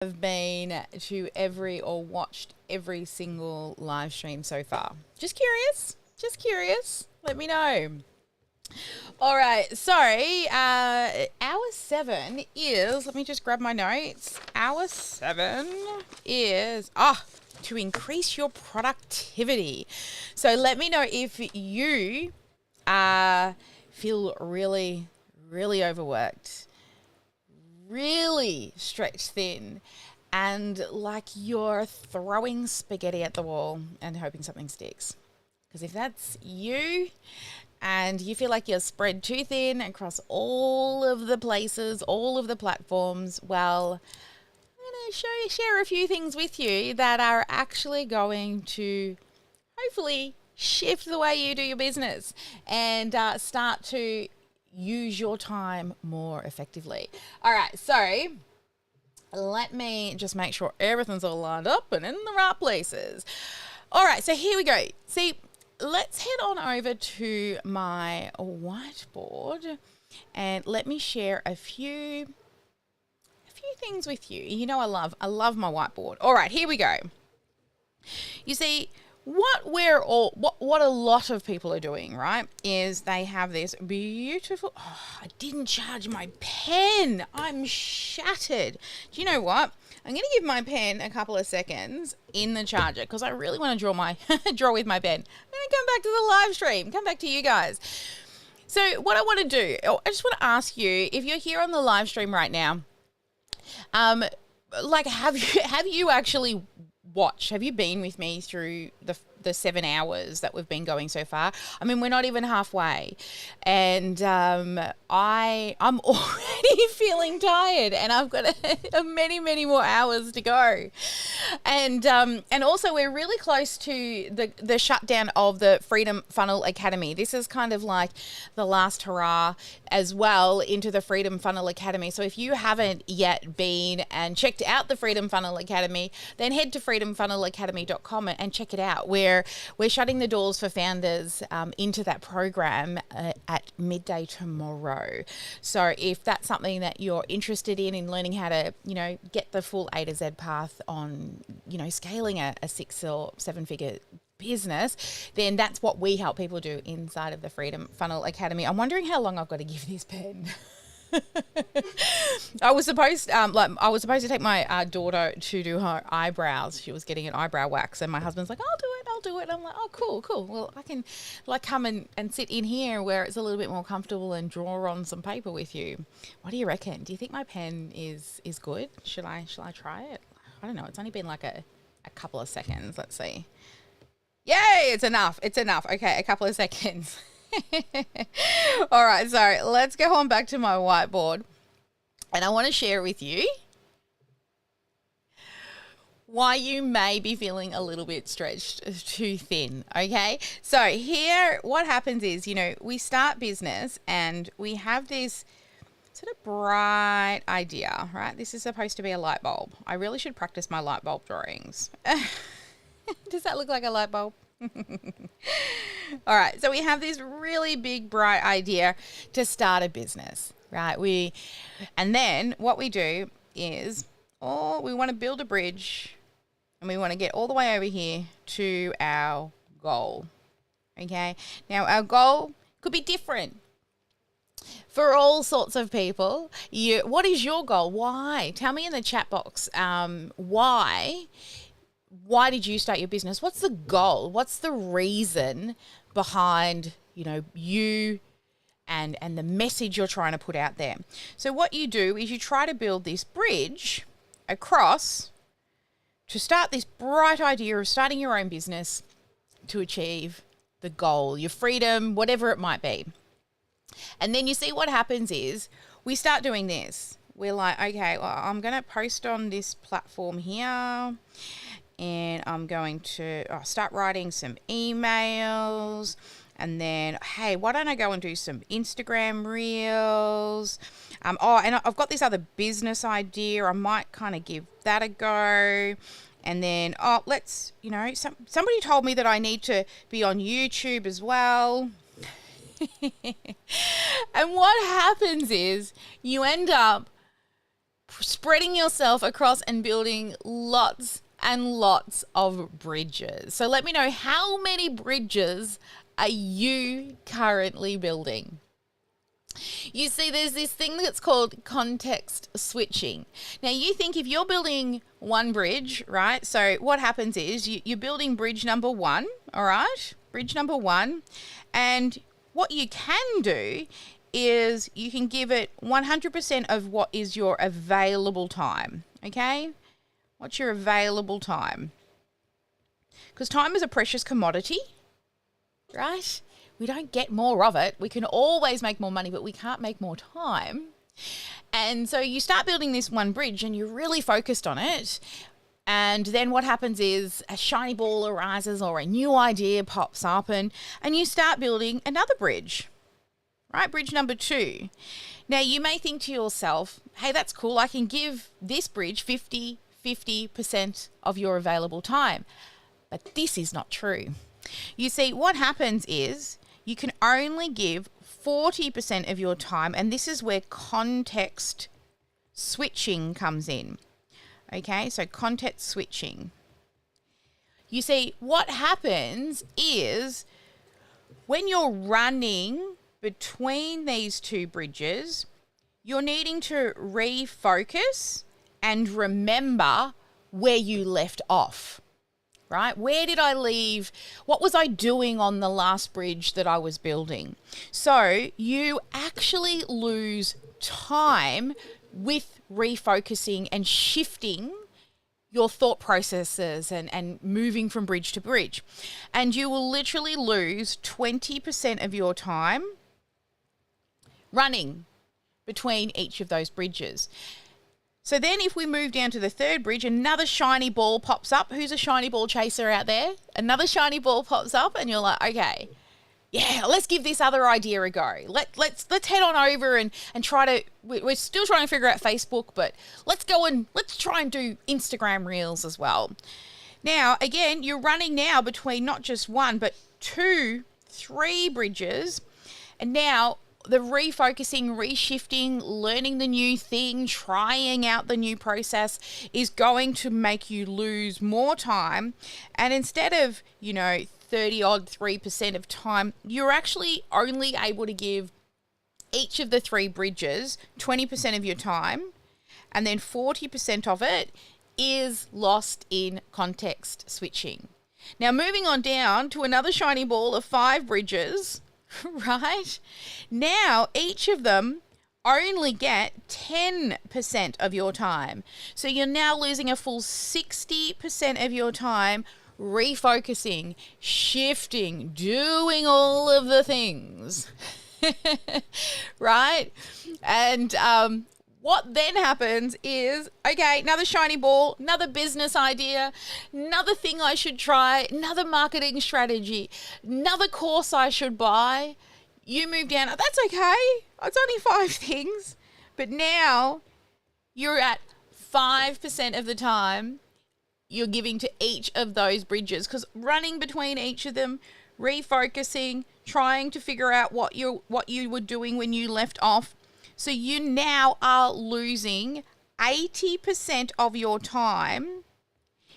Have been to every or watched every single live stream so far? Just curious. Just curious. Let me know. All right. So, hour seven is, let me just grab my notes. Hour seven is, to increase your productivity. So, let me know if you feel really, really overworked, really stretched thin, and like you're throwing spaghetti at the wall and hoping something sticks. Because if that's you and you feel like you're spread too thin across all of the places, all of the platforms, well, I'm going to share a few things with you that are actually going to hopefully shift the way you do your business and start to use your time more effectively. All right, so let me just make sure everything's all lined up and in the right places. All right, so here we go. See, let's head on over to my whiteboard and let me share a few things with you. You know, I love my whiteboard. All right, here we go. You see, what a lot of people are doing, right, is they have this beautiful, I didn't charge my pen. I'm shattered. Do you know what? I'm going to give my pen a couple of seconds in the charger because I really want to draw with my pen. I'm going to come back to the live stream, come back to you guys. So what I want to do, I just want to ask you, if you're here on the live stream right now, like have you actually watched? Have you been with me through the 7 hours that we've been going so far? I mean, we're not even halfway, and I'm already feeling tired, and I've got many more hours to go, and also we're really close to the shutdown of the Freedom Funnel Academy. This is kind of like the last hurrah as well into the Freedom Funnel Academy. So if you haven't yet been and checked out the Freedom Funnel Academy, then head to freedomfunnelacademy.com and check it out. We're shutting the doors for founders into that program at midday tomorrow. So if that's something that you're interested in learning how to, get the full A to Z path on, scaling a 6 or 7 figure business, then that's what we help people do inside of the Freedom Funnel Academy. I'm wondering how long I've got to give this pen. I was supposed to take my daughter to do her eyebrows. She was getting an eyebrow wax, and my husband's like, I'll do it. I'm like, oh, cool. Well, I can come and sit in here where it's a little bit more comfortable and draw on some paper with you. What do you reckon? Do you think my pen is good? Should I try it? I don't know. It's only been like a couple of seconds. Let's see. Yay, it's enough. Okay, a couple of seconds. All right, so let's go on back to my whiteboard, and I want to share with you why you may be feeling a little bit stretched too thin. Okay, so here what happens is, we start business and we have this sort of bright idea, right? This is supposed to be a light bulb. I really should practice my light bulb drawings. Does that look like a light bulb? All right, so we have this really big, bright idea to start a business, right? And then what we do is, we want to build a bridge, and we want to get all the way over here to our goal. Okay, now our goal could be different for all sorts of people. What is your goal? Why? Tell me in the chat box. Why did you start your business? What's the goal? What's the reason behind, you and the message you're trying to put out there? So what you do is you try to build this bridge across to start this bright idea of starting your own business to achieve the goal, your freedom, whatever it might be. And then you see what happens is we start doing this. We're like, okay, well, I'm going to post on this platform here, and I'm going to start writing some emails. And then, hey, why don't I go and do some Instagram reels? And I've got this other business idea. I might kind of give that a go. And then, somebody told me that I need to be on YouTube as well. And what happens is you end up spreading yourself across and building lots and lots of bridges. So let me know, how many bridges are you currently building? You see, there's this thing that's called context switching. Now, you think if you're building one bridge, right? So what happens is you're building bridge number one, all right? Bridge number one. And what you can do is you can give it 100% of what is your available time, okay? What's your available time? Because time is a precious commodity, right? We don't get more of it. We can always make more money, but we can't make more time. And so you start building this one bridge and you're really focused on it. And then what happens is a shiny ball arises or a new idea pops up and you start building another bridge, right? Bridge number two. Now you may think to yourself, hey, that's cool. I can give this bridge 50% of your available time. But this is not true. You see, what happens is you can only give 40% of your time, and this is where context switching comes in. Okay, so context switching. You see, what happens is when you're running between these two bridges, you're needing to refocus and remember where you left off. Right? Where did I leave? What was I doing on the last bridge that I was building? So you actually lose time with refocusing and shifting your thought processes and moving from bridge to bridge. And you will literally lose 20% of your time running between each of those bridges. So then if we move down to the third bridge, another shiny ball pops up. Who's a shiny ball chaser out there? Another shiny ball pops up and you're like, okay, yeah, let's give this other idea a go. Let's head on over and try to, we're still trying to figure out Facebook, but let's go and let's try and do Instagram Reels as well. Now, again, you're running now between not just one, but 2, 3 bridges. And now the refocusing, reshifting, learning the new thing, trying out the new process is going to make you lose more time. And instead of, 30-odd% of time, you're actually only able to give each of the 3 bridges 20% of your time. And then 40% of it is lost in context switching. Now, moving on down to another shiny ball of 5 bridges, right? Now, each of them only get 10% of your time. So you're now losing a full 60% of your time refocusing, shifting, doing all of the things, right? And what then happens is, okay, another shiny ball, another business idea, another thing I should try, another marketing strategy, another course I should buy. You move down, that's okay. It's only 5 things. But now you're at 5% of the time you're giving to each of those bridges, because running between each of them, refocusing, trying to figure out what you were doing when you left off. So you now are losing 80% of your time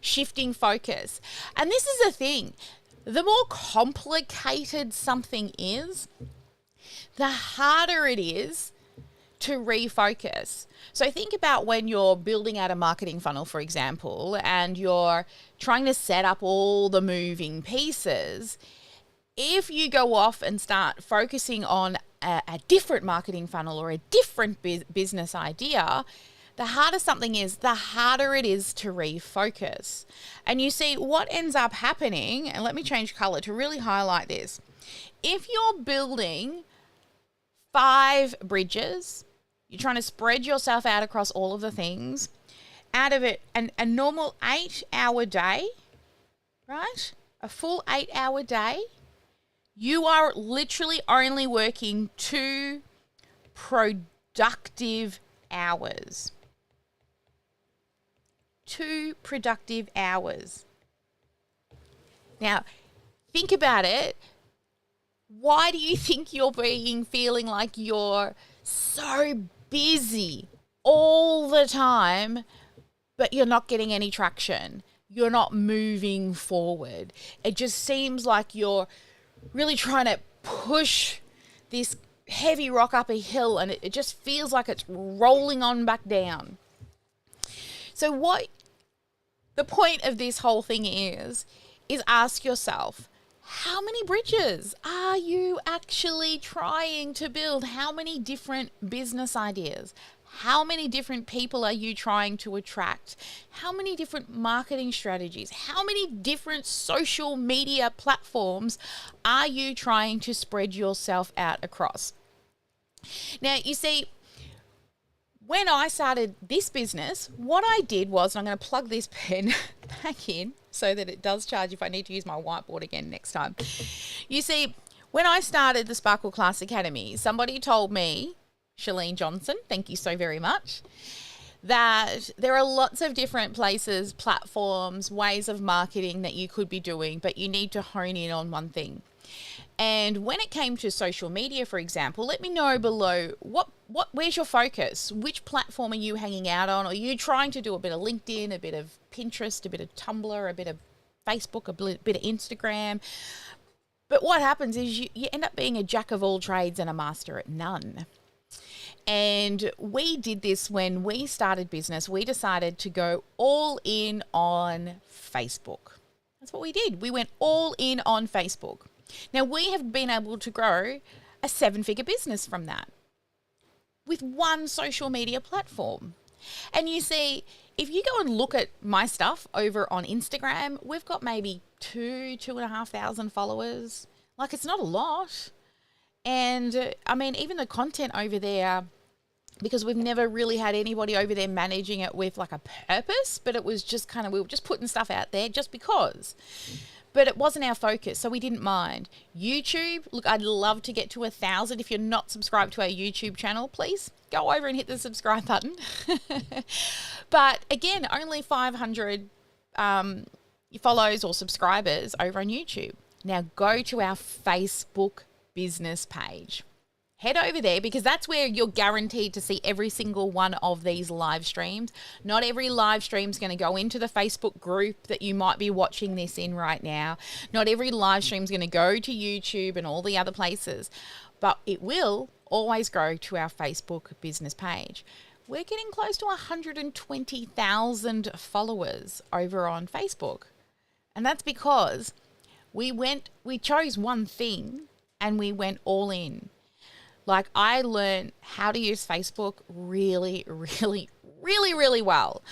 shifting focus. And this is the thing. The more complicated something is, the harder it is to refocus. So think about when you're building out a marketing funnel, for example, and you're trying to set up all the moving pieces. If you go off and start focusing on a different marketing funnel or a different business idea, the harder something is, the harder it is to refocus. And you see what ends up happening, and let me change color to really highlight this. If you're building 5 bridges, you're trying to spread yourself out across all of the things, out of it, a normal 8-hour day, right? A full 8-hour day, you are literally only working 2 productive hours. 2 productive hours. Now, think about it. Why do you think you're feeling like you're so busy all the time, but you're not getting any traction. You're not moving forward. It just seems like you're really trying to push this heavy rock up a hill, and it just feels like it's rolling on back down. So what the point of this whole thing is ask yourself, how many bridges are you actually trying to build? How many different business ideas? How many different people are you trying to attract? How many different marketing strategies? How many different social media platforms are you trying to spread yourself out across? Now, you see, when I started this business, what I did was, and I'm going to plug this pen back in so that it does charge if I need to use my whiteboard again next time. You see, when I started the Sparkle Class Academy, somebody told me, Shalene Johnson, thank you so very much, that there are lots of different places, platforms, ways of marketing that you could be doing, but you need to hone in on one thing. And when it came to social media, for example, let me know below where's your focus? Which platform are you hanging out on? Are you trying to do a bit of LinkedIn, a bit of Pinterest, a bit of Tumblr, a bit of Facebook, a bit of Instagram? But what happens is you end up being a jack of all trades and a master at none. And we did this when we started business. We decided to go all in on Facebook. That's what we did. We went all in on Facebook. Now, we have been able to grow a 7-figure business from that with one social media platform. And you see, if you go and look at my stuff over on Instagram, we've got maybe 2,500 followers. Like, it's not a lot. And I mean, even the content over there, because we've never really had anybody over there managing it with like a purpose, but it was just kind of, we were just putting stuff out there just because. But it wasn't our focus, so we didn't mind. YouTube, look, I'd love to get to 1,000. If you're not subscribed to our YouTube channel, please go over and hit the subscribe button. But again, only 500 follows or subscribers over on YouTube. Now go to our Facebook business page. Head over there, because that's where you're guaranteed to see every single one of these live streams. Not every live stream is going to go into the Facebook group that you might be watching this in right now. Not every live stream is going to go to YouTube and all the other places, but it will always go to our Facebook business page. We're getting close to 120,000 followers over on Facebook. And that's because we chose one thing and we went all in. Like, I learned how to use Facebook really, really, really, really well.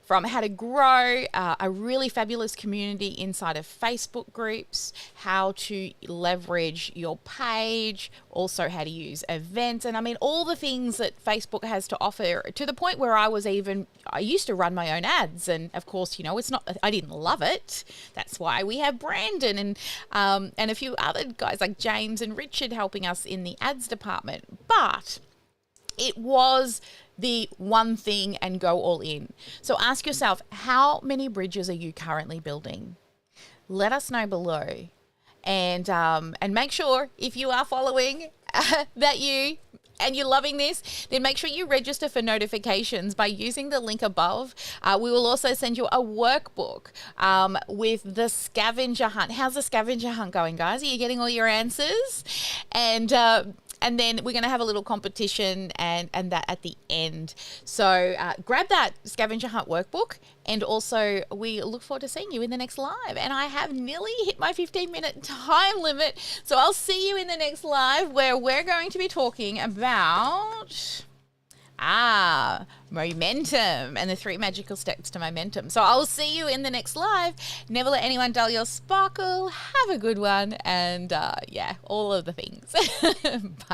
From how to grow a really fabulous community inside of Facebook groups, how to leverage your page, also how to use events, and I mean all the things that Facebook has to offer, to the point where I used to run my own ads, and of course, you know, I didn't love it. That's why we have Brandon and a few other guys like James and Richard helping us in the ads department. But it was the one thing and go all in. So ask yourself, how many bridges are you currently building? Let us know below. And make sure, if you are following and you're loving this, then make sure you register for notifications by using the link above. We will also send you a workbook with the scavenger hunt. How's the scavenger hunt going, guys? Are you getting all your answers? And then we're going to have a little competition and that at the end. So grab that scavenger hunt workbook. And also, we look forward to seeing you in the next live. And I have nearly hit my 15-minute time limit. So I'll see you in the next live, where we're going to be talking about momentum and the 3 magical steps to momentum. So I'll see you in the next live. Never let anyone dull your sparkle. Have a good one. And all of the things. Bye.